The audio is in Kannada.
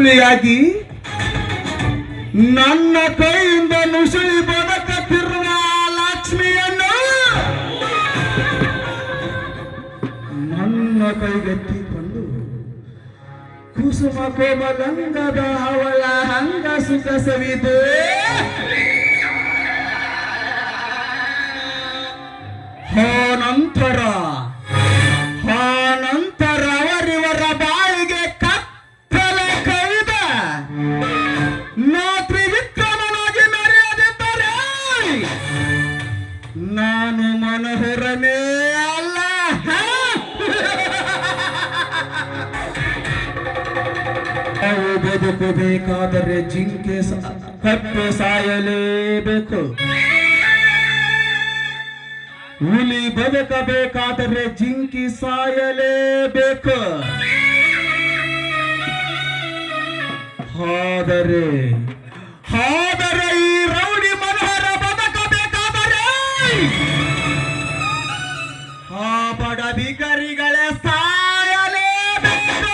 ಯಾಗಿ ನನ್ನ ಕೈಯಿಂದ ನುಸುಳಿ ಬದುಕುತ್ತಿರುವ ಲಕ್ಷ್ಮಿಯನ್ನು ನನ್ನ ಕೈಗೆತ್ತಿಕೊಂಡು ಕುಸುಮ ಕೋಮಲಂಗದ ಅವಳ ಹಂಗ ಸುಖ ಸವಿದು ನಂತರ ಅವರಿವರ ಬಾಳಿಗೆ ಕತ್ತಲೆ ಕವಿದ ನಾ ತ್ರಿವಿಕ್ರಮನಾಗಿ ಮೆರೆಯದಿದ್ದರೆ ನಾನು ಮನೋಹರನೇ ಅಲ್ಲ. ನಾವು ಬದುಕಬೇಕಾದರೆ ಜಿಂಕೆ ಕಪ್ಪೆ ಸಾಯಲೇಬೇಕು, ಹುಲಿ ಬದುಕಬೇಕಾದರೆ ಜಿಂಕಿ ಸಾಯಲೇಬೇಕು. ಆದರೆ ಈ ರೌಡಿ ಮನೋಹರ ಬದುಕಬೇಕಾದರೆ ಆ ಬಡ ಬಿಗರಿಗಳೇ ಸಾಯಲೇಬೇಕು.